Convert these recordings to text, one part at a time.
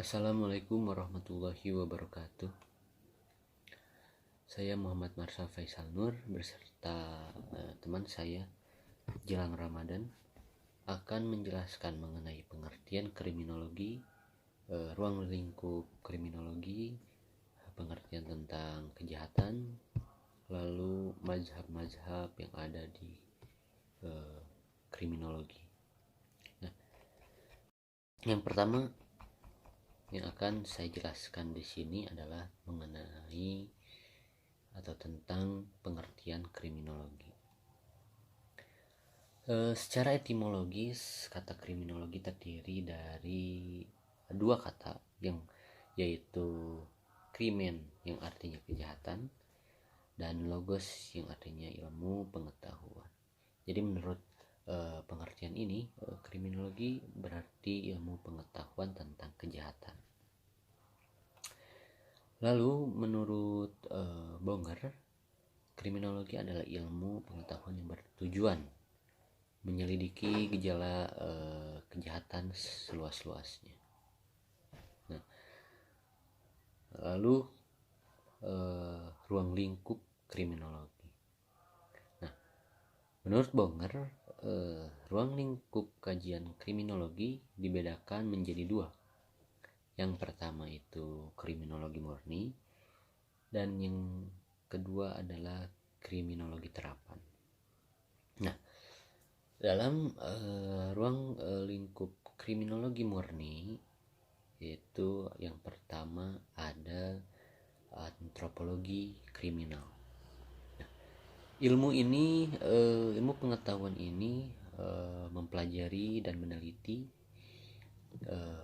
Assalamualaikum warahmatullahi wabarakatuh. Saya Muhammad Marsal Faisal Nur beserta teman saya Jelang Ramadan akan menjelaskan mengenai pengertian kriminologi, ruang lingkup kriminologi, pengertian tentang kejahatan, lalu mazhab-mazhab yang ada di kriminologi. Nah, yang pertama yang akan saya jelaskan di sini adalah mengenai atau tentang pengertian kriminologi. Secara etimologis, kata kriminologi terdiri dari dua kata yaitu krimen yang artinya kejahatan dan logos yang artinya ilmu pengetahuan. Jadi menurut pengertian ini, kriminologi berarti ilmu pengetahuan tentang kejahatan. Lalu menurut Bonger, kriminologi adalah ilmu pengetahuan yang bertujuan menyelidiki gejala kejahatan seluas-luasnya. Nah, lalu ruang lingkup kriminologi. Nah, menurut Bonger, ruang lingkup kajian kriminologi dibedakan menjadi dua. Yang pertama itu kriminologi murni dan yang kedua adalah kriminologi terapan. Nah, dalam ruang lingkup kriminologi murni yaitu yang pertama ada antropologi kriminal. Nah, ilmu pengetahuan ini mempelajari dan meneliti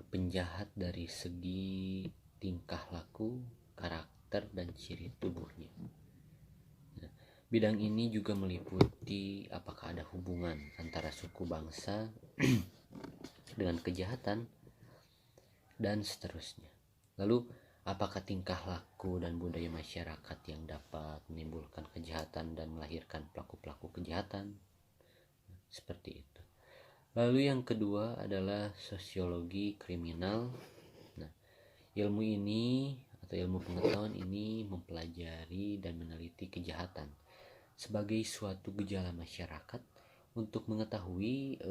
penjahat dari segi tingkah laku, karakter, dan ciri tubuhnya. Nah, bidang ini juga meliputi apakah ada hubungan antara suku bangsa dengan kejahatan dan seterusnya. Lalu apakah tingkah laku dan budaya masyarakat yang dapat menimbulkan kejahatan dan melahirkan pelaku-pelaku kejahatan? Seperti itu. Lalu yang kedua adalah sosiologi kriminal. Nah, ilmu ini atau ilmu pengetahuan ini mempelajari dan meneliti kejahatan sebagai suatu gejala masyarakat untuk mengetahui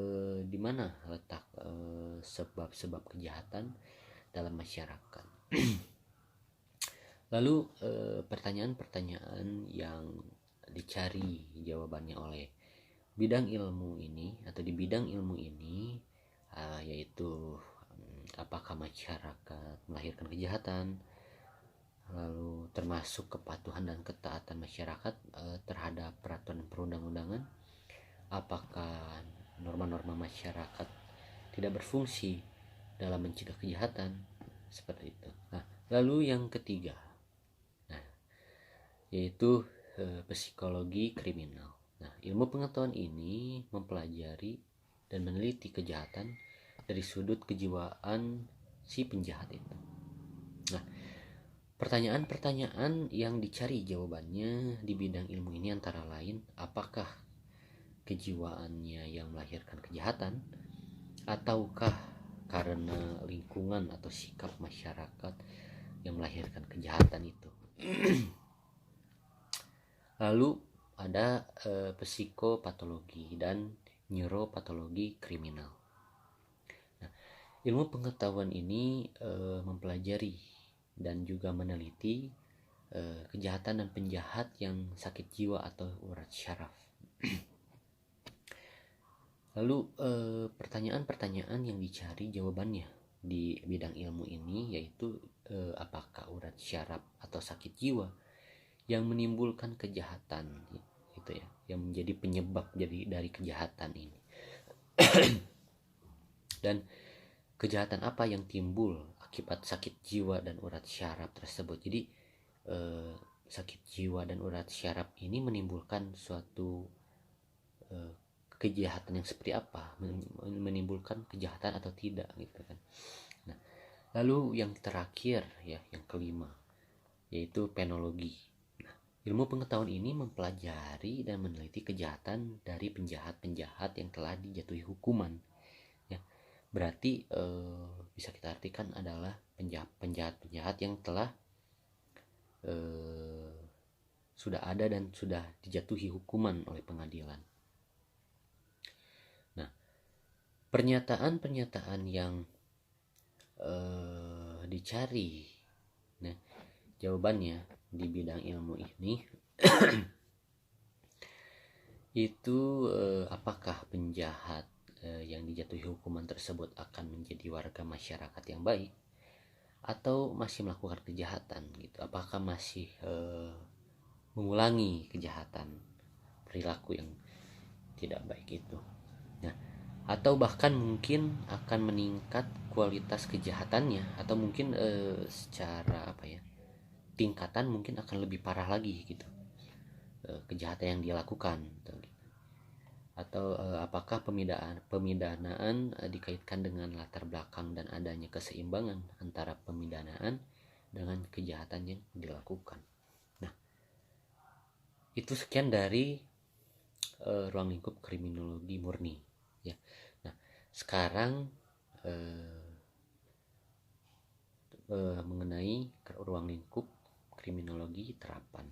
di mana letak sebab-sebab kejahatan dalam masyarakat. Lalu pertanyaan-pertanyaan yang dicari jawabannya oleh bidang ilmu ini atau di bidang ilmu ini yaitu apakah masyarakat melahirkan kejahatan, lalu termasuk kepatuhan dan ketaatan masyarakat terhadap peraturan perundang-undangan, apakah norma-norma masyarakat tidak berfungsi dalam mencegah kejahatan, seperti itu. Nah, lalu yang ketiga yaitu psikologi kriminal. Nah, ilmu pengetahuan ini mempelajari dan meneliti kejahatan dari sudut kejiwaan si penjahat itu. Nah, pertanyaan-pertanyaan yang dicari jawabannya di bidang ilmu ini antara lain, apakah kejiwaannya yang melahirkan kejahatan, ataukah karena lingkungan atau sikap masyarakat yang melahirkan kejahatan itu. Lalu ada psikopatologi dan neuropatologi kriminal. Nah, ilmu pengetahuan ini mempelajari dan juga meneliti kejahatan dan penjahat yang sakit jiwa atau urat syaraf. Lalu pertanyaan-pertanyaan yang dicari jawabannya di bidang ilmu ini yaitu apakah urat syaraf atau sakit jiwa yang menimbulkan kejahatan gitu ya, yang menjadi penyebab dari kejahatan ini. Dan kejahatan apa yang timbul akibat sakit jiwa dan urat syaraf tersebut. Jadi sakit jiwa dan urat syaraf ini menimbulkan suatu kejahatan yang seperti apa, menimbulkan kejahatan atau tidak gitu kan. Nah, lalu yang terakhir ya, yang kelima yaitu penologi. Ilmu pengetahuan ini mempelajari dan meneliti kejahatan dari penjahat-penjahat yang telah dijatuhi hukuman. Ya, berarti bisa kita artikan adalah penjahat-penjahat yang telah sudah ada dan sudah dijatuhi hukuman oleh pengadilan. Nah, pernyataan-pernyataan yang dicari, nah jawabannya di bidang ilmu ini itu apakah penjahat yang dijatuhi hukuman tersebut akan menjadi warga masyarakat yang baik atau masih melakukan kejahatan gitu, apakah masih mengulangi kejahatan, perilaku yang tidak baik itu. Nah, atau bahkan mungkin akan meningkat kualitas kejahatannya, atau mungkin secara tingkatan mungkin akan lebih parah lagi gitu, kejahatan yang dia lakukan gitu. Atau apakah pemidanaan dikaitkan dengan latar belakang dan adanya keseimbangan antara pemidanaan dengan kejahatan yang dilakukan. Nah, itu sekian dari ruang lingkup kriminologi murni ya. Nah, sekarang mengenai ruang lingkup kriminologi terapan.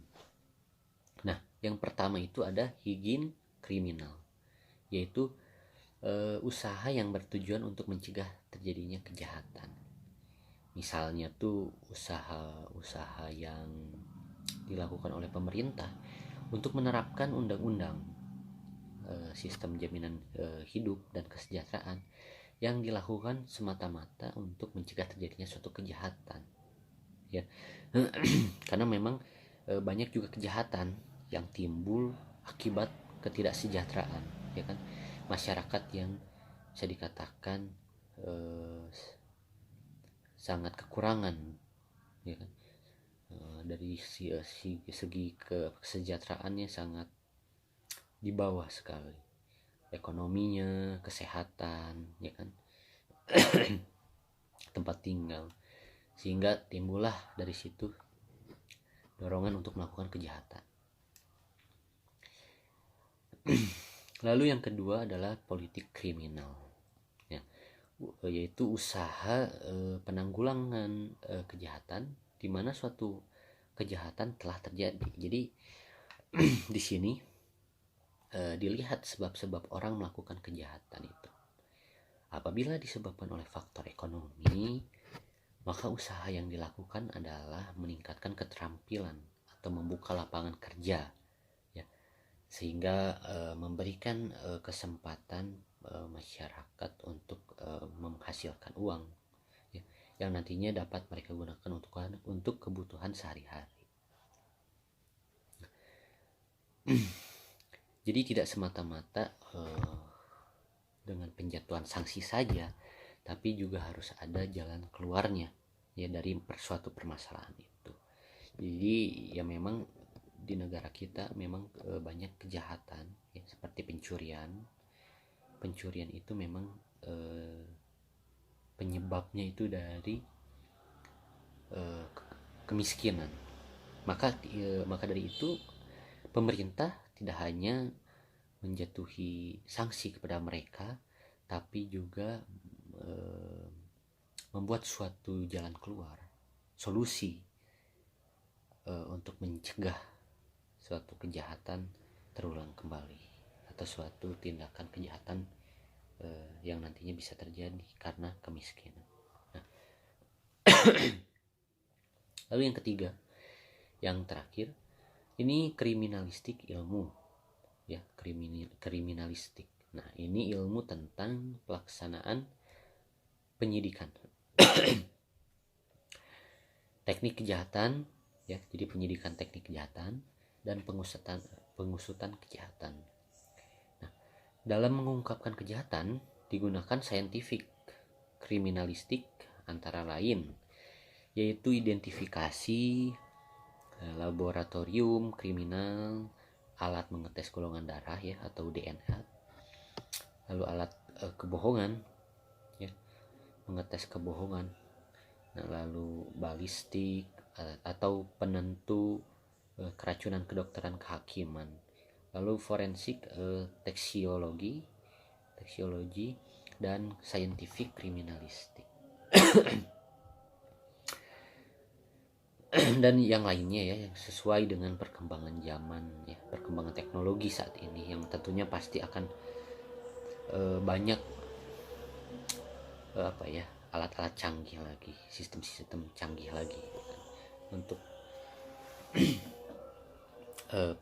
Nah, yang pertama itu ada higien kriminal, yaitu usaha yang bertujuan untuk mencegah terjadinya kejahatan. Misalnya tuh usaha-usaha yang dilakukan oleh pemerintah untuk menerapkan undang-undang sistem jaminan hidup dan kesejahteraan yang dilakukan semata-mata untuk mencegah terjadinya suatu kejahatan ya. Karena memang banyak juga kejahatan yang timbul akibat ketidaksejahteraan ya kan, masyarakat yang bisa dikatakan sangat kekurangan ya kan, dari segi kesejahteraannya sangat di bawah sekali, ekonominya, kesehatan ya kan, tempat tinggal, sehingga timbullah dari situ dorongan untuk melakukan kejahatan. Lalu yang kedua adalah politik kriminal ya, yaitu usaha penanggulangan kejahatan di mana suatu kejahatan telah terjadi. Jadi di sini dilihat sebab-sebab orang melakukan kejahatan itu. Apabila disebabkan oleh faktor ekonomi, maka usaha yang dilakukan adalah meningkatkan keterampilan atau membuka lapangan kerja ya, sehingga memberikan kesempatan masyarakat untuk menghasilkan uang ya, yang nantinya dapat mereka gunakan untuk kebutuhan sehari-hari. Jadi tidak semata-mata dengan penjatuhan sanksi saja, tapi juga harus ada jalan keluarnya ya dari suatu permasalahan itu. Jadi ya memang di negara kita memang banyak kejahatan ya, seperti pencurian itu memang penyebabnya itu dari kemiskinan. Maka dari itu pemerintah tidak hanya menjatuhi sanksi kepada mereka, tapi juga membuat suatu jalan keluar, solusi untuk mencegah suatu kejahatan terulang kembali atau suatu tindakan kejahatan yang nantinya bisa terjadi karena kemiskinan. Nah, lalu yang ketiga, yang terakhir, ini kriminalistik ilmu ya, kriminalistik. Nah, ini ilmu tentang pelaksanaan penyidikan teknik kejahatan ya, jadi penyidikan teknik kejahatan dan pengusutan kejahatan. Nah, dalam mengungkapkan kejahatan digunakan scientific kriminalistik antara lain yaitu identifikasi, laboratorium kriminal, alat mengetes golongan darah ya atau DNA, lalu alat kebohongan ya, mengetes kebohongan, nah, lalu balistik atau penentu keracunan kedokteran kehakiman, lalu forensik, teksiologi, dan scientific kriminalistik. Dan yang lainnya ya, yang sesuai dengan perkembangan zaman ya, perkembangan teknologi saat ini, yang tentunya pasti akan banyak alat-alat canggih lagi, sistem-sistem canggih lagi untuk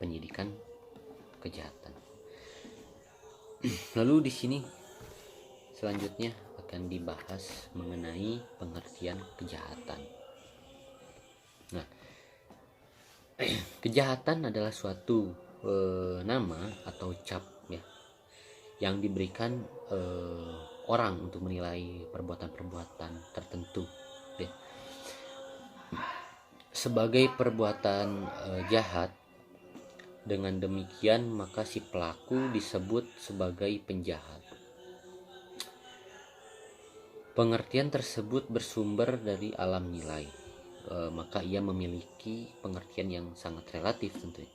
penyidikan kejahatan. Lalu di sini selanjutnya akan dibahas mengenai pengertian kejahatan. Nah, kejahatan adalah suatu nama atau cap ya, yang diberikan orang untuk menilai perbuatan-perbuatan tertentu ya, sebagai perbuatan jahat. Dengan demikian maka si pelaku disebut sebagai penjahat. Pengertian tersebut bersumber dari alam nilai, maka ia memiliki pengertian yang sangat relatif tentunya,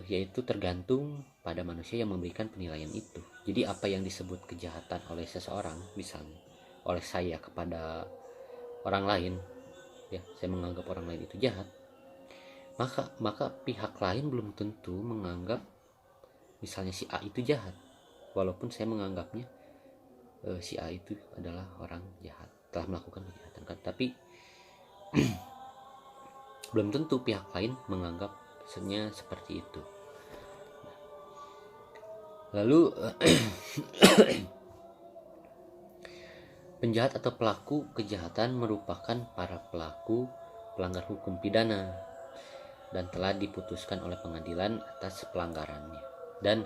yaitu tergantung pada manusia yang memberikan penilaian itu. Jadi apa yang disebut kejahatan oleh seseorang, misalnya oleh saya kepada orang lain ya, saya menganggap orang lain itu jahat, maka pihak lain belum tentu menganggap misalnya si A itu jahat, walaupun saya menganggapnya si A itu adalah orang jahat, telah melakukan kejahatan kan, tapi belum tentu pihak lain menganggapnya seperti itu. Lalu penjahat atau pelaku kejahatan merupakan para pelaku pelanggar hukum pidana dan telah diputuskan oleh pengadilan atas pelanggarannya. Dan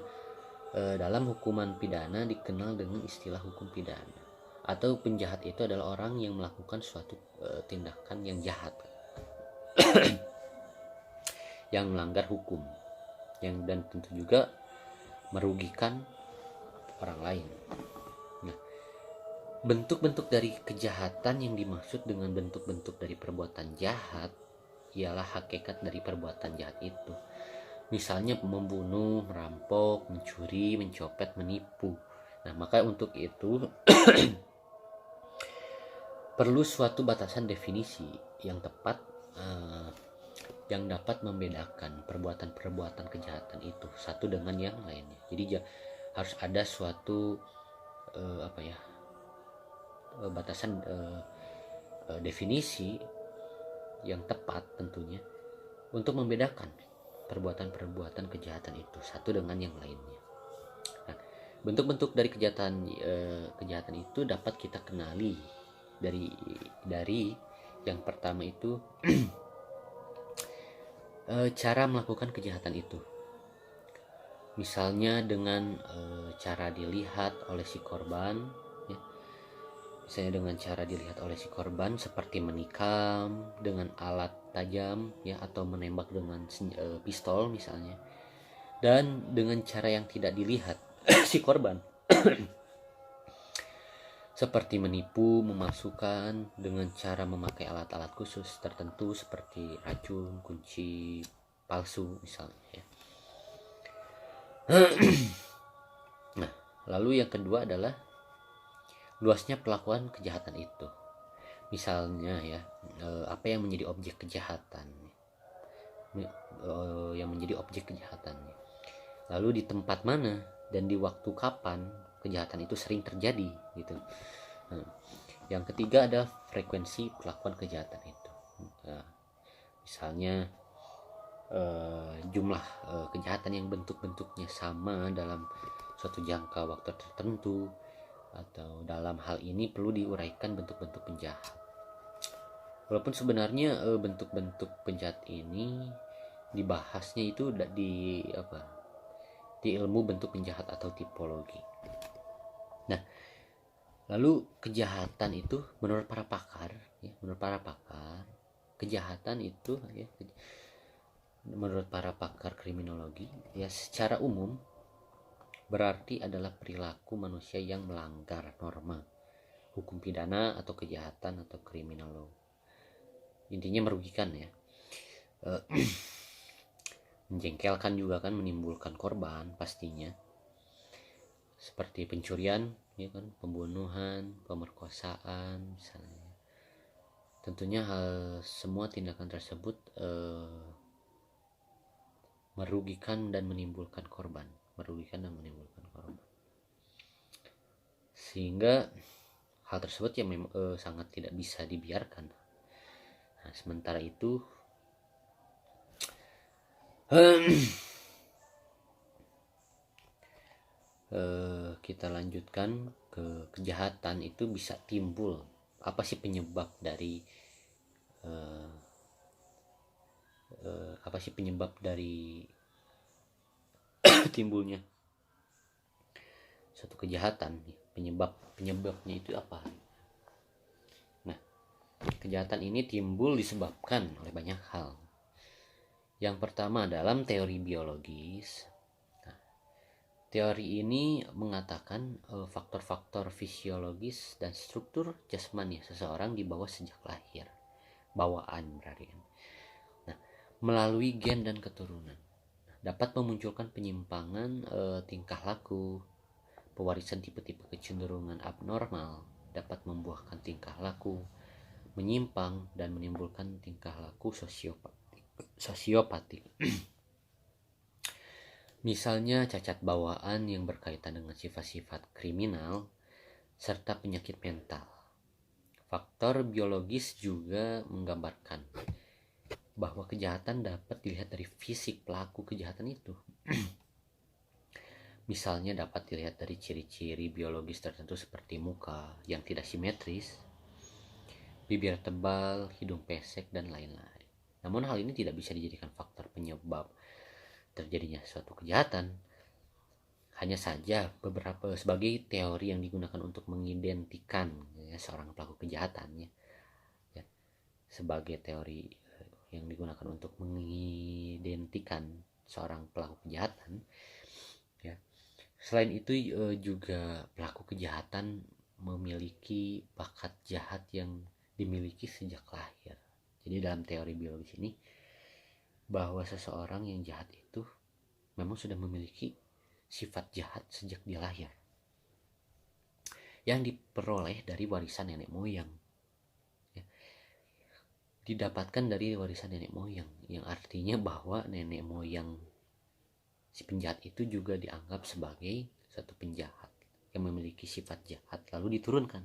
dalam hukuman pidana dikenal dengan istilah hukum pidana. Atau penjahat itu adalah orang yang melakukan suatu tindakan yang jahat, yang melanggar hukum, yang dan tentu juga merugikan orang lain. Nah, bentuk-bentuk dari kejahatan yang dimaksud dengan bentuk-bentuk dari perbuatan jahat ialah hakikat dari perbuatan jahat itu. Misalnya membunuh, merampok, mencuri, mencopet, menipu. Nah, maka untuk itu perlu suatu batasan definisi yang tepat yang dapat membedakan perbuatan-perbuatan kejahatan itu satu dengan yang lainnya. Jadi harus ada suatu batasan definisi yang tepat tentunya untuk membedakan perbuatan-perbuatan kejahatan itu satu dengan yang lainnya. Nah, bentuk-bentuk dari kejahatan itu dapat kita kenali dari yang pertama itu cara melakukan kejahatan itu. Misalnya dengan cara dilihat oleh si korban ya. Misalnya dengan cara dilihat oleh si korban seperti menikam dengan alat tajam ya, atau menembak dengan pistol misalnya. Dan dengan cara yang tidak dilihat si korban seperti menipu, memalsukan dengan cara memakai alat-alat khusus tertentu seperti racun, kunci palsu misalnya ya. Nah, lalu yang kedua adalah luasnya pelakuan kejahatan itu. Misalnya ya, apa yang menjadi objek kejahatan, lalu di tempat mana dan di waktu kapan kejahatan itu sering terjadi gitu. Nah, yang ketiga adalah frekuensi pelakuan kejahatan itu. Misalnya jumlah kejahatan yang bentuk-bentuknya sama dalam suatu jangka waktu tertentu, atau dalam hal ini perlu diuraikan bentuk-bentuk penjahat. Walaupun sebenarnya bentuk-bentuk penjahat ini dibahasnya itu di ilmu bentuk penjahat atau tipologi. Nah, lalu kejahatan itu menurut para pakar kejahatan itu ya, menurut para pakar kriminologi ya, secara umum berarti adalah perilaku manusia yang melanggar norma hukum pidana atau kejahatan atau criminal law. Intinya merugikan ya, menjengkelkan juga kan, menimbulkan korban pastinya, seperti pencurian, ya kan, pembunuhan, pemerkosaan misalnya. Tentunya semua tindakan tersebut merugikan dan menimbulkan korban, sehingga hal tersebut yang memang sangat tidak bisa dibiarkan. Nah, sementara itu kita lanjutkan ke kejahatan. Itu bisa timbul, apa sih penyebab dari timbulnya suatu kejahatan? Penyebabnya itu apa? Nah, kejahatan ini timbul disebabkan oleh banyak hal. Yang pertama, dalam teori biologis, teori ini mengatakan faktor-faktor fisiologis dan struktur jasmani seseorang dibawa sejak lahir, bawaan berarti kan. Nah, melalui gen dan keturunan dapat memunculkan penyimpangan tingkah laku. Pewarisan tipe-tipe kecenderungan abnormal dapat membuahkan tingkah laku menyimpang dan menimbulkan tingkah laku sosiopatik. Misalnya cacat bawaan yang berkaitan dengan sifat-sifat kriminal serta penyakit mental. Faktor biologis juga menggambarkan bahwa kejahatan dapat dilihat dari fisik pelaku kejahatan itu. Misalnya dapat dilihat dari ciri-ciri biologis tertentu seperti muka yang tidak simetris, bibir tebal, hidung pesek, dan lain-lain. Namun hal ini tidak bisa dijadikan faktor penyebab terjadinya suatu kejahatan. Hanya saja beberapa sebagai teori yang digunakan untuk mengidentikan seorang pelaku kejahatan, ya. Sebagai teori yang digunakan untuk mengidentikan seorang pelaku kejahatan, ya. Selain itu juga pelaku kejahatan memiliki bakat jahat yang dimiliki sejak lahir. Jadi dalam teori biologis ini, bahwa seseorang yang jahat itu memang sudah memiliki sifat jahat sejak dia lahir, yang diperoleh dari warisan nenek moyang, ya. Didapatkan dari warisan nenek moyang, yang artinya bahwa nenek moyang si penjahat itu juga dianggap sebagai satu penjahat yang memiliki sifat jahat lalu diturunkan.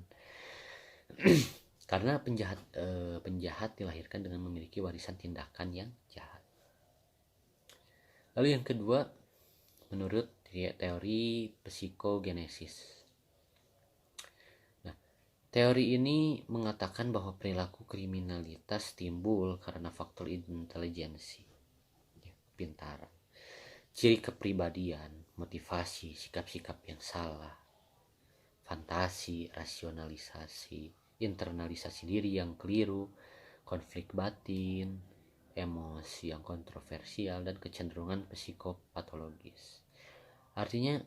Karena penjahat dilahirkan dengan memiliki warisan tindakan yang jahat. Lalu yang kedua, menurut teori psikogenesis. Nah, teori ini mengatakan bahwa perilaku kriminalitas timbul karena faktor intelijensi, pintar, ciri kepribadian, motivasi, sikap-sikap yang salah, fantasi, rasionalisasi, internalisasi diri yang keliru, konflik batin, emosi yang kontroversial, dan kecenderungan psikopatologis. Artinya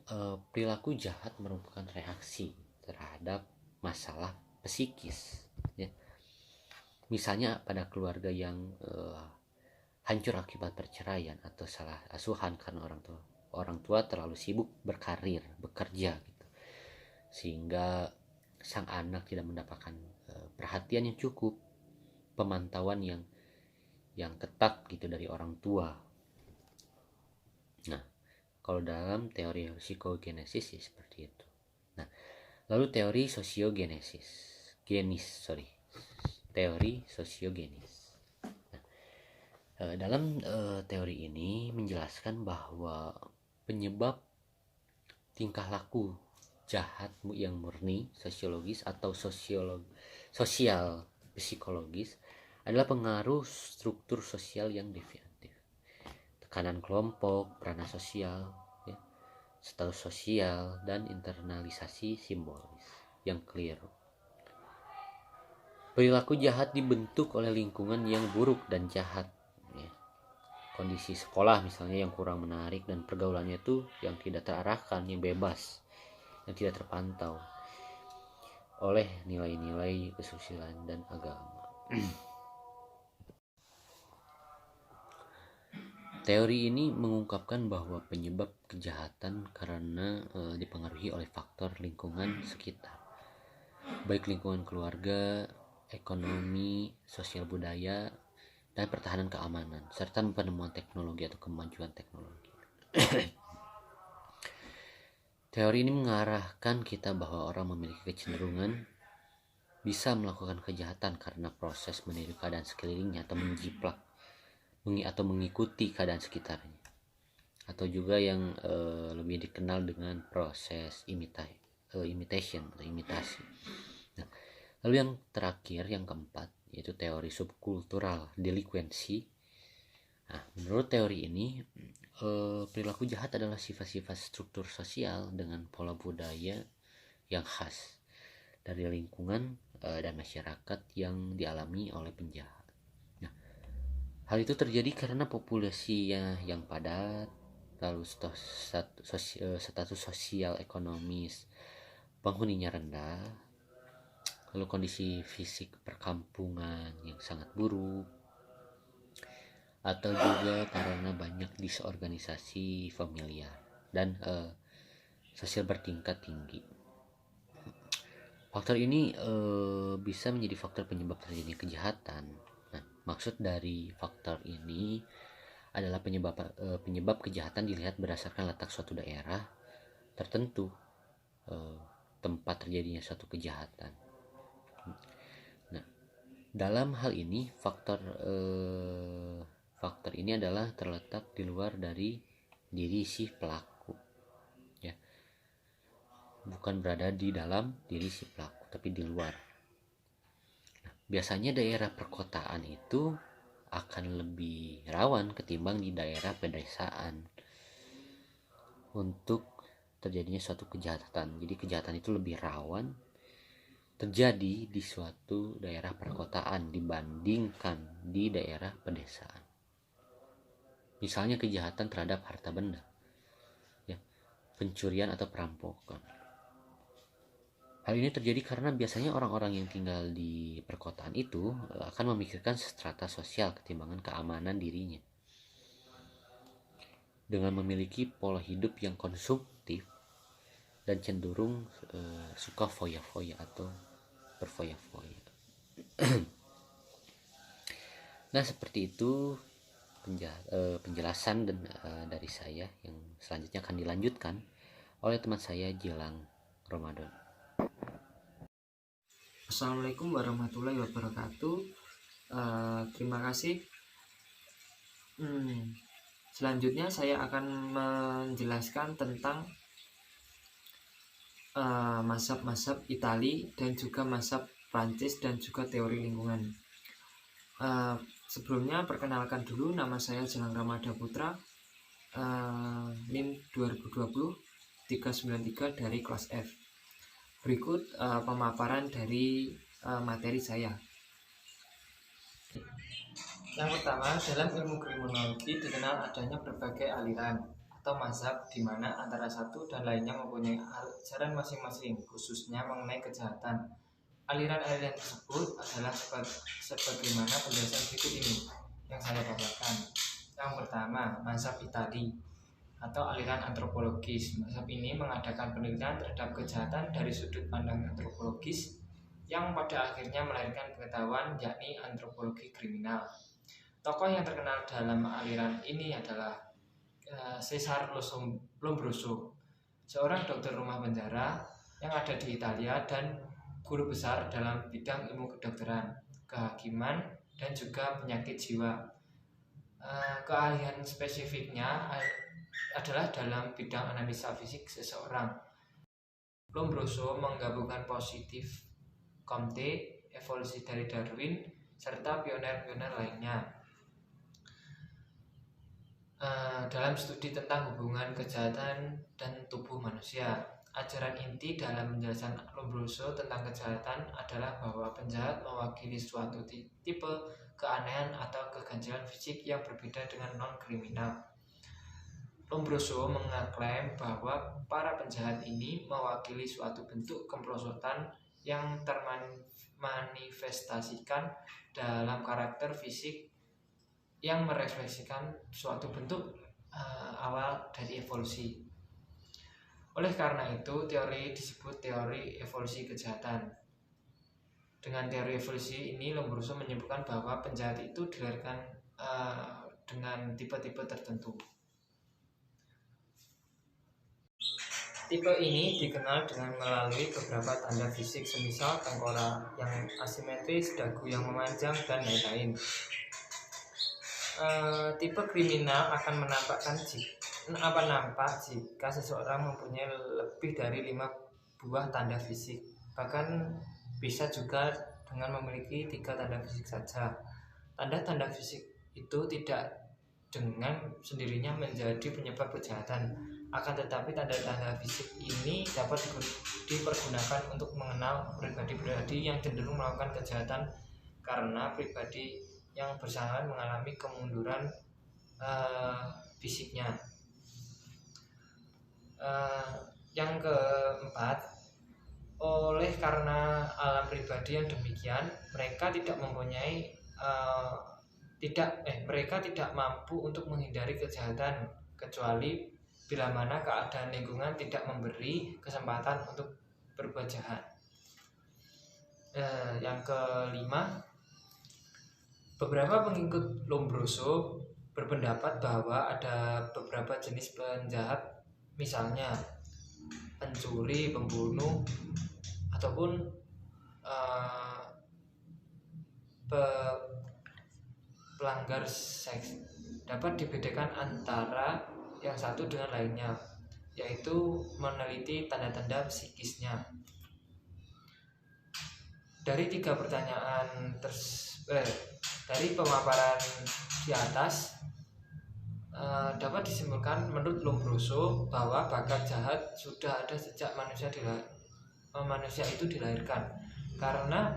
perilaku jahat merupakan reaksi terhadap masalah psikis, ya. Misalnya pada keluarga yang hancur akibat perceraian atau salah asuhan karena orang tua terlalu sibuk berkarir, bekerja gitu, sehingga sang anak tidak mendapatkan perhatian yang cukup, pemantauan yang ketat gitu dari orang tua. Nah, kalau dalam teori psikogenesis ya seperti itu. Nah, lalu teori teori sosiogenis. Nah, dalam teori ini menjelaskan bahwa penyebab tingkah laku jahat yang murni sosiologis atau sosial psikologis adalah pengaruh struktur sosial yang deviatif, tekanan kelompok, peranan sosial, ya, status sosial, dan internalisasi simbolis yang keliru. Perilaku jahat dibentuk oleh lingkungan yang buruk dan jahat, ya. Kondisi sekolah misalnya yang kurang menarik dan pergaulannya itu yang tidak terarahkan, yang bebas, yang tidak terpantau oleh nilai-nilai kesusilaan dan agama. Teori ini mengungkapkan bahwa penyebab kejahatan karena dipengaruhi oleh faktor lingkungan sekitar, baik lingkungan keluarga, ekonomi, sosial budaya, dan pertahanan keamanan, serta penemuan teknologi atau kemajuan teknologi. Teori ini mengarahkan kita bahwa orang memiliki kecenderungan bisa melakukan kejahatan karena proses meniru keadaan sekelilingnya atau menjiplak atau mengikuti keadaan sekitarnya, atau juga yang lebih dikenal dengan proses imitation atau imitasi. Nah, lalu yang terakhir, yang keempat, yaitu teori subkultural delinquency. Nah, menurut teori ini perilaku jahat adalah sifat-sifat struktur sosial dengan pola budaya yang khas dari lingkungan dan masyarakat yang dialami oleh penjahat. Nah, hal itu terjadi karena populasinya yang padat, lalu status sosial ekonomis penghuninya rendah, lalu kondisi fisik perkampungan yang sangat buruk, atau juga karena banyak disorganisasi familiar dan sosial bertingkat tinggi. Faktor ini bisa menjadi faktor penyebab terjadinya kejahatan. Nah, maksud dari faktor ini adalah penyebab kejahatan dilihat berdasarkan letak suatu daerah tertentu, tempat terjadinya suatu kejahatan. Nah, dalam hal ini faktor ini adalah terletak di luar dari diri si pelaku, ya, bukan berada di dalam diri si pelaku, tapi di luar. Nah, biasanya daerah perkotaan itu akan lebih rawan ketimbang di daerah pedesaan untuk terjadinya suatu kejahatan. Jadi kejahatan itu lebih rawan terjadi di suatu daerah perkotaan dibandingkan di daerah pedesaan. Misalnya kejahatan terhadap harta benda, ya, pencurian atau perampokan. Hal ini terjadi karena biasanya orang-orang yang tinggal di perkotaan itu akan memikirkan strata sosial ketimbangan keamanan dirinya. Dengan memiliki pola hidup yang konsumtif dan cenderung suka foya-foya atau berfoya-foya. Nah, seperti itu penjelasan dan dari saya, yang selanjutnya akan dilanjutkan oleh teman saya jelang Ramadan. Assalamualaikum warahmatullahi wabarakatuh. Terima kasih. Selanjutnya saya akan menjelaskan tentang mazhab-mazhab Itali dan juga mazhab Prancis dan juga teori lingkungan. Sebelumnya perkenalkan dulu, nama saya Jelang Ramada Putra, NIM 2020 393 dari kelas F. Berikut pemaparan dari materi saya. Yang pertama, dalam ilmu kriminologi dikenal adanya berbagai aliran atau mazhab di mana antara satu dan lainnya mempunyai ajaran masing-masing, khususnya mengenai kejahatan. Aliran-aliran tersebut adalah sebagaimana penjelasan berikut ini yang saya bacakan. Yang pertama, mazhab Itali atau aliran antropologis. Mazhab ini mengadakan penelitian terhadap kejahatan dari sudut pandang antropologis yang pada akhirnya melahirkan pengetahuan, yakni antropologi kriminal. Tokoh yang terkenal dalam aliran ini adalah Cesare Lombroso, seorang dokter rumah penjara yang ada di Italia dan guru besar dalam bidang ilmu kedokteran, kehakiman, dan juga penyakit jiwa. Keahlian spesifiknya adalah dalam bidang analisa fisik seseorang. Lombroso menggabungkan positif Comte, evolusi dari Darwin, serta pioner-pioner lainnya dalam studi tentang hubungan kejahatan dan tubuh manusia. Ajaran inti dalam penjelasan Lombroso tentang kejahatan adalah bahwa penjahat mewakili suatu tipe keanehan atau keganjilan fisik yang berbeda dengan non-kriminal. Lombroso mengaklaim bahwa para penjahat ini mewakili suatu bentuk kemerosotan yang termanifestasikan dalam karakter fisik yang merefleksikan suatu bentuk awal dari evolusi. Oleh karena itu, teori disebut teori evolusi kejahatan. Dengan teori evolusi ini, Lombroso menyebutkan bahwa penjahat itu dilahirkan dengan tipe-tipe tertentu. Tipe ini dikenal dengan melalui beberapa tanda fisik, semisal tengkorak yang asimetris, dagu yang memanjang, dan lain-lain. Tipe kriminal akan nampak jika seseorang mempunyai lebih dari 5 buah tanda fisik. Bahkan bisa juga dengan memiliki 3 tanda fisik saja. Tanda-tanda fisik itu tidak dengan sendirinya menjadi penyebab kejahatan. Akan tetapi tanda-tanda fisik ini dapat dipergunakan untuk mengenal pribadi-pribadi yang cenderung melakukan kejahatan karena pribadi yang bersangkutan mengalami kemunduran fisiknya. Yang keempat, oleh karena alam pribadi yang demikian, mereka tidak mampu untuk menghindari kejahatan kecuali bila mana keadaan lingkungan tidak memberi kesempatan untuk berbuat jahat. Yang kelima, beberapa pengikut Lombroso berpendapat bahwa ada beberapa jenis penjahat, misalnya pencuri, pembunuh, ataupun pelanggar seks, dapat dibedakan antara yang satu dengan lainnya, yaitu meneliti tanda-tanda psikisnya. Dari 3 pertanyaan dari pemaparan di atas dapat disimpulkan menurut Lombroso bahwa bakat jahat sudah ada sejak manusia itu dilahirkan, karena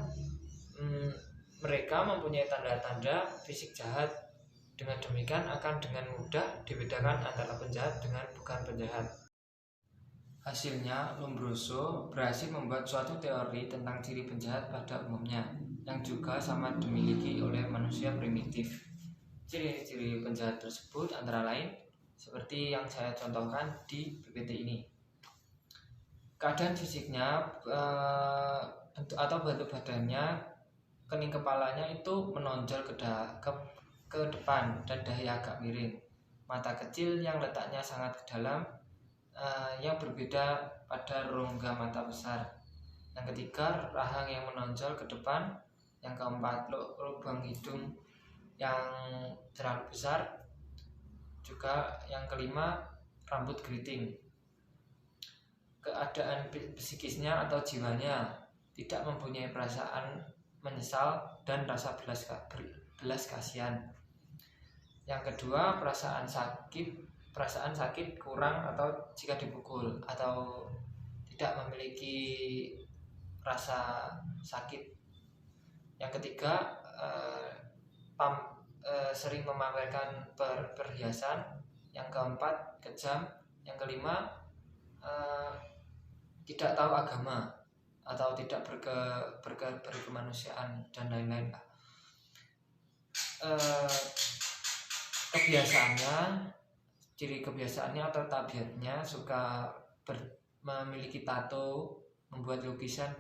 mereka mempunyai tanda-tanda fisik jahat. Dengan demikian akan dengan mudah dibedakan antara penjahat dengan bukan penjahat. Hasilnya, Lombroso berhasil membuat suatu teori tentang ciri penjahat pada umumnya, yang juga sama dimiliki oleh manusia primitif. Ciri-ciri penjahat tersebut antara lain seperti yang saya contohkan di PPT ini. Keadaan fisiknya atau bentuk badannya, kening kepalanya itu menonjol ke depan dan dahi agak miring, mata kecil yang letaknya sangat ke dalam, yang berbeda pada rongga mata besar. Yang ketiga, rahang yang menonjol ke depan. Yang keempat, lubang hidung yang terlalu besar. Juga yang kelima, rambut keriting. Keadaan psikisnya atau jiwanya tidak mempunyai perasaan menyesal dan rasa belas kasihan. Yang kedua, perasaan sakit kurang atau jika dipukul, atau tidak memiliki rasa sakit. Yang ketiga, sering memamerkan perhiasan. Yang keempat, kejam. Yang kelima, tidak tahu agama atau tidak berkemanusiaan dan lain-lain. Ciri kebiasaannya atau tabiatnya suka memiliki tato, membuat lukisan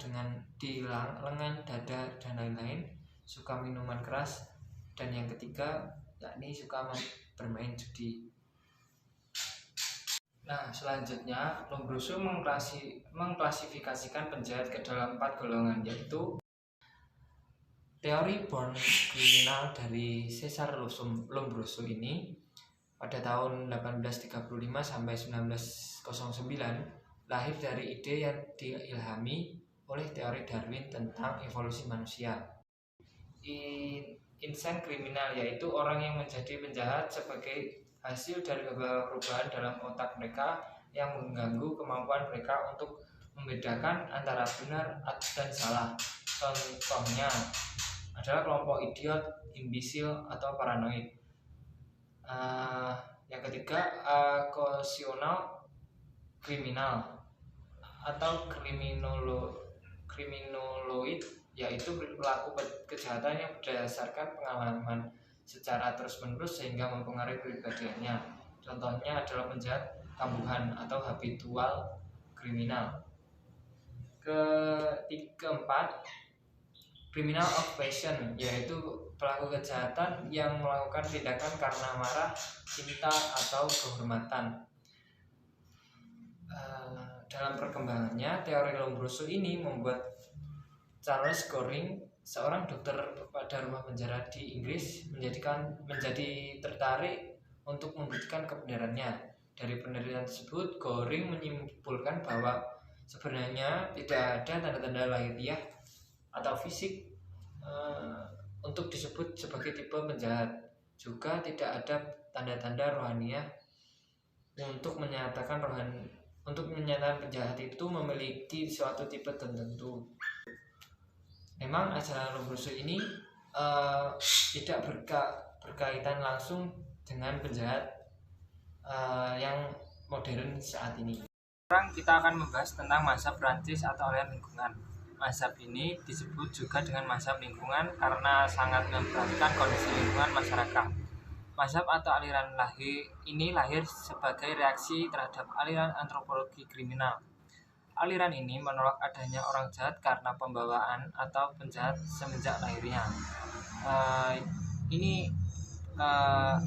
di lengan, dada, dan lain-lain, suka minuman keras, dan yang ketiga yakni suka bermain judi. Nah, selanjutnya Lombroso mengklasifikasikan penjahat ke dalam 4 golongan, yaitu teori born kriminal dari Cesare Lombroso ini pada tahun 1835 sampai 1909 lahir dari ide yang diilhami oleh teori Darwin tentang evolusi manusia. Insan kriminal yaitu orang yang menjadi penjahat sebagai hasil dari perubahan dalam otak mereka yang mengganggu kemampuan mereka untuk membedakan antara benar dan salah. Contohnya adalah kelompok idiot, imbisil, atau paranoid. Yang ketiga, akosional kriminal atau kriminoloid, yaitu pelaku kejahatan yang berdasarkan pengalaman secara terus-menerus sehingga mempengaruhi kepribadiannya. Contohnya adalah penjahat kambuhan atau habitual kriminal. Keempat, criminal occupation, yaitu pelaku kejahatan yang melakukan tindakan karena marah, cinta, atau kehormatan. Dalam perkembangannya, teori Lombroso ini membuat Charles Goring, seorang dokter pada rumah penjara di Inggris, menjadi tertarik untuk membuktikan kebenarannya. Dari penelitian tersebut, Goring menyimpulkan bahwa sebenarnya tidak ada tanda-tanda lahiriah atau fisik untuk disebut sebagai tipe penjahat. Juga tidak ada tanda-tanda rohaniah untuk menyatakan penjahat itu memiliki suatu tipe tertentu. Memang ajaran Lombroso ini tidak berkaitan langsung dengan penjahat yang modern saat ini. Sekarang kita akan membahas tentang mazhab Prancis atau aliran lingkungan. Mazhab ini disebut juga dengan mazhab lingkungan karena sangat memperhatikan kondisi lingkungan masyarakat. Mazhab atau aliran ini lahir sebagai reaksi terhadap aliran antropologi kriminal. Aliran ini menolak adanya orang jahat karena pembawaan atau penjahat semenjak lahirnya.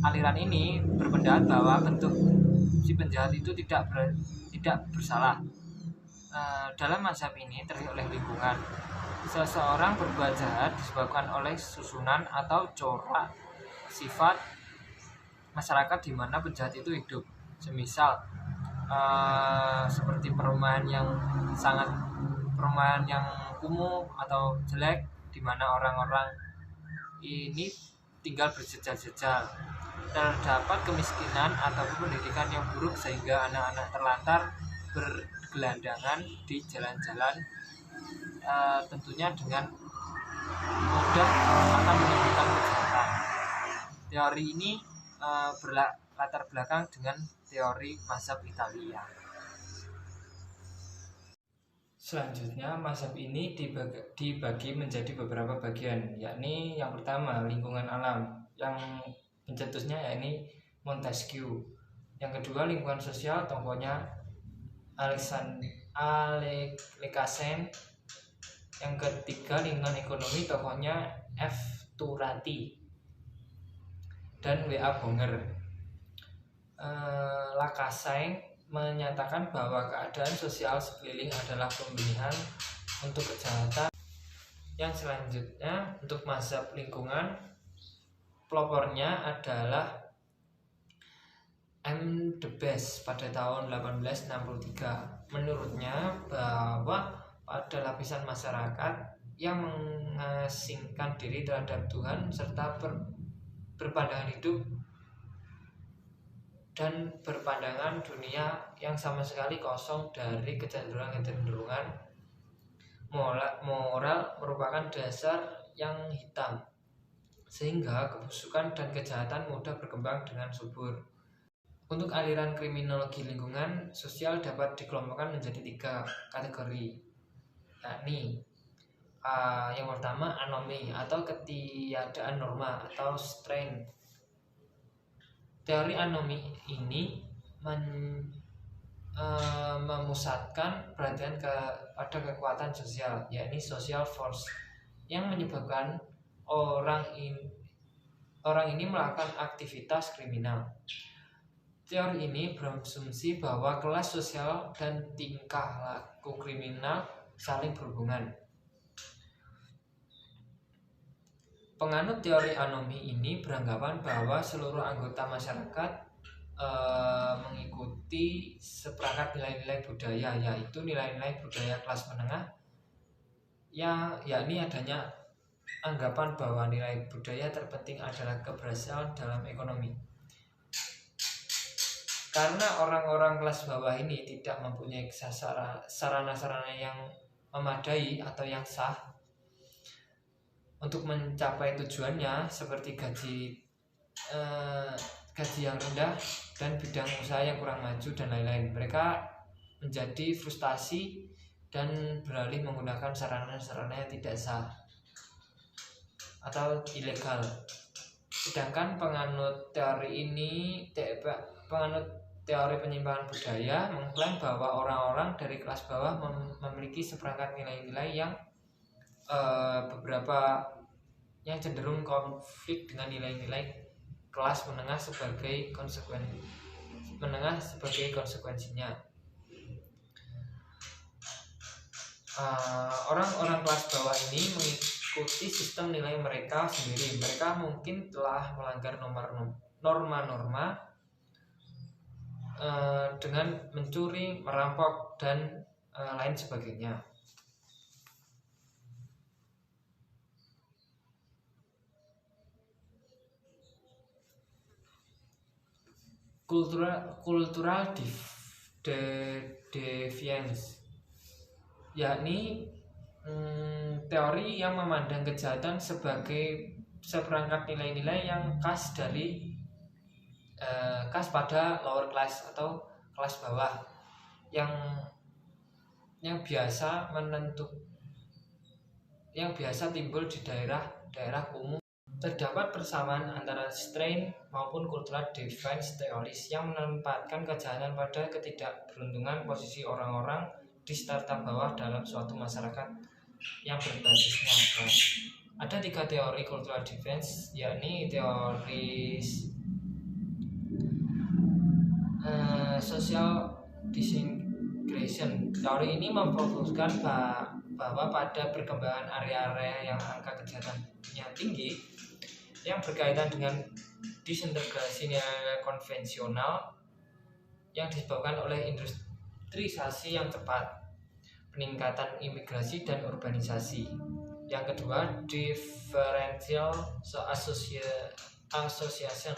Aliran ini berpendapat bahwa bentuk si penjahat itu tidak bersalah. Dalam mazhab ini terdiri oleh lingkungan. Seseorang berbuat jahat disebabkan oleh susunan atau corak sifat masyarakat di mana penjahat itu hidup. Semisal seperti perumahan yang kumuh atau jelek, di mana orang-orang ini tinggal berjejal-jejal. Terdapat kemiskinan atau pendidikan yang buruk sehingga anak-anak terlantar bergelandangan di jalan-jalan, tentunya dengan mudah akan menimbulkan kejahatan. Teori ini berlatar belakang dengan teori mazhab Italia. Selanjutnya, mazhab ini dibagi menjadi beberapa bagian, yakni yang pertama lingkungan alam, yang pencetusnya yakni Montesquieu. Yang kedua lingkungan sosial, tokohnya Alexander. Yang ketiga lingkungan ekonomi, tokohnya F. Turati dan W.A. Bonger. Lacassagne menyatakan bahwa keadaan sosial sekeliling adalah pemilihan untuk kejahatan. Yang selanjutnya untuk mazhab lingkungan, pelopornya adalah M. De Best pada tahun 1863. Menurutnya bahwa pada lapisan masyarakat yang mengasingkan diri terhadap Tuhan serta berpandangan hidup dan berpandangan dunia yang sama sekali kosong dari kecenderungan moral merupakan dasar yang hitam, sehingga kebusukan dan kejahatan mudah berkembang dengan subur. Untuk aliran kriminologi lingkungan sosial dapat dikelompokkan menjadi 3 kategori, yakni yang pertama anomi atau ketiadaan norma atau strain. Teori anomi ini memusatkan perhatian pada kekuatan sosial, yakni social force, yang menyebabkan orang ini melakukan aktivitas kriminal. Teori ini berasumsi bahwa kelas sosial dan tingkah laku kriminal saling berhubungan. Penganut teori anomi ini beranggapan bahwa seluruh anggota masyarakat mengikuti seperangkat nilai-nilai budaya, yaitu nilai-nilai budaya kelas menengah, yakni adanya anggapan bahwa nilai budaya terpenting adalah keberhasilan dalam ekonomi. Karena orang-orang kelas bawah ini tidak mempunyai sarana-sarana yang memadai atau yang sah untuk mencapai tujuannya, seperti gaji yang rendah dan bidang usaha yang kurang maju dan lain-lain, mereka menjadi frustasi dan beralih menggunakan sarana-sarana yang tidak sah atau ilegal. Sedangkan penganut teori penyimpangan budaya mengklaim bahwa orang-orang dari kelas bawah memiliki seperangkat nilai-nilai yang beberapa yang cenderung konflik dengan nilai-nilai kelas menengah sebagai konsekuensinya. Orang-orang kelas bawah ini mengikuti sistem nilai mereka sendiri. Mereka mungkin telah melanggar norma-norma dengan mencuri, merampok, dan lain sebagainya. Cultural deviance, yakni teori yang memandang kejahatan sebagai seperangkat nilai-nilai yang khas pada lower class atau kelas bawah yang biasa timbul di daerah umum. Terdapat persamaan antara strain maupun cultural deviance teoris yang menempatkan kejahatan pada ketidakberuntungan posisi orang-orang di strata bawah dalam suatu masyarakat yang berbasisnya kelas. Ada 3 teori cultural deviance, yakni teori social disintegration. Teori ini memfokuskan bahwa pada perkembangan area-area yang angka kejahatannya tinggi yang berkaitan dengan disintegrasi nilai konvensional yang disebabkan oleh industrialisasi yang cepat, peningkatan imigrasi dan urbanisasi. Yang kedua, differential association.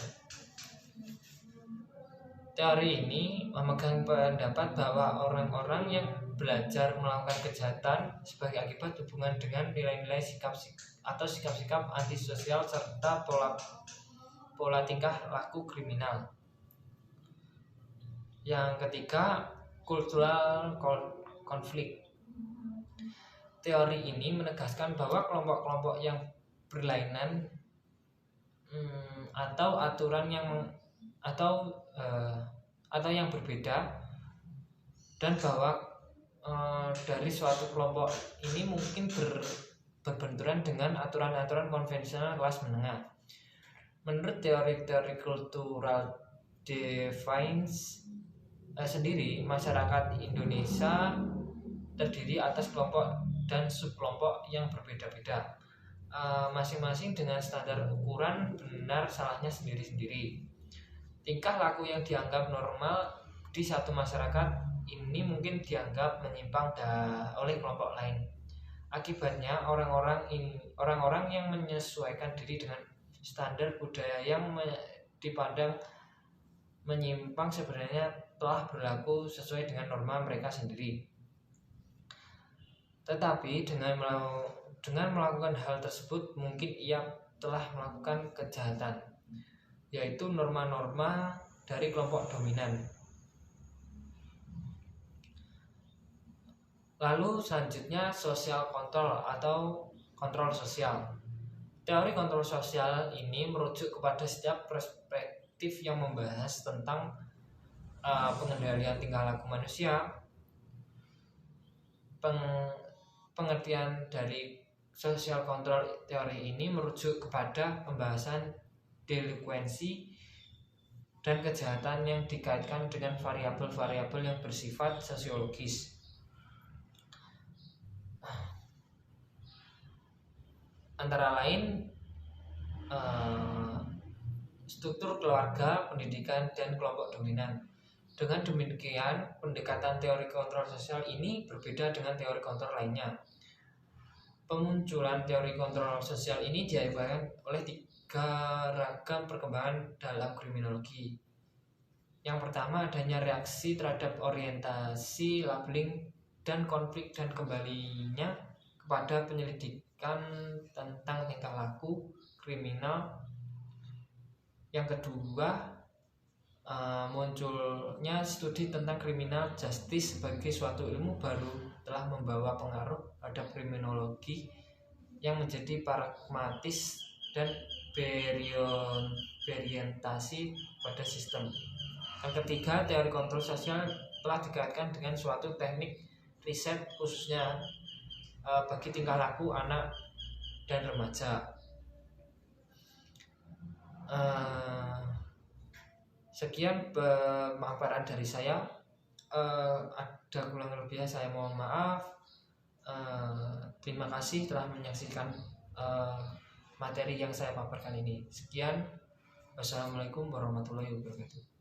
Teori ini memegang pendapat bahwa orang-orang yang belajar melakukan kejahatan sebagai akibat hubungan dengan nilai-nilai sikap-sikap antisosial serta pola tingkah laku kriminal. Yang ketiga, cultural conflict. Teori ini menegaskan bahwa kelompok-kelompok yang berlainan atau aturan yang yang berbeda, dan bahwa dari suatu kelompok ini mungkin berbenturan dengan aturan-aturan konvensional kelas menengah. Menurut teori-teori cultural deviance sendiri, masyarakat Indonesia terdiri atas kelompok dan subkelompok yang berbeda-beda, masing-masing dengan standar ukuran benar salahnya sendiri-sendiri. Tingkah laku yang dianggap normal di satu masyarakat ini mungkin dianggap menyimpang oleh kelompok lain. Akibatnya orang-orang yang menyesuaikan diri dengan standar budaya yang dipandang menyimpang sebenarnya telah berlaku sesuai dengan norma mereka sendiri. Tetapi dengan melakukan hal tersebut mungkin ia telah melakukan kejahatan, yaitu norma-norma dari kelompok dominan. Lalu selanjutnya social control atau kontrol sosial. Teori kontrol sosial ini merujuk kepada setiap perspektif yang membahas tentang pengendalian tingkah laku manusia. Pengertian dari social control teori ini merujuk kepada pembahasan delinkuensi dan kejahatan yang dikaitkan dengan variabel-variabel yang bersifat sosiologis. Antara lain struktur keluarga, pendidikan, dan kelompok dominan. Dengan demikian, pendekatan teori kontrol sosial ini berbeda dengan teori kontrol lainnya. Pemunculan teori kontrol sosial ini diakibatkan oleh 3 ragam perkembangan dalam kriminologi. Yang pertama, adanya reaksi terhadap orientasi, labeling, dan konflik dan kembalinya kepada penyelidikan tentang tingkah laku kriminal. Yang kedua, munculnya studi tentang criminal justice sebagai suatu ilmu baru telah membawa pengaruh pada kriminologi yang menjadi pragmatis dan berorientasi pada sistem. Yang ketiga, teori kontrol sosial telah dikaitkan dengan suatu teknik riset khususnya bagi tingkah laku anak dan remaja. Sekian pemaparan dari saya. Ada kurang lebihnya saya mohon maaf. Terima kasih telah menyaksikan materi yang saya paparkan ini. Sekian, wassalamualaikum warahmatullahi wabarakatuh.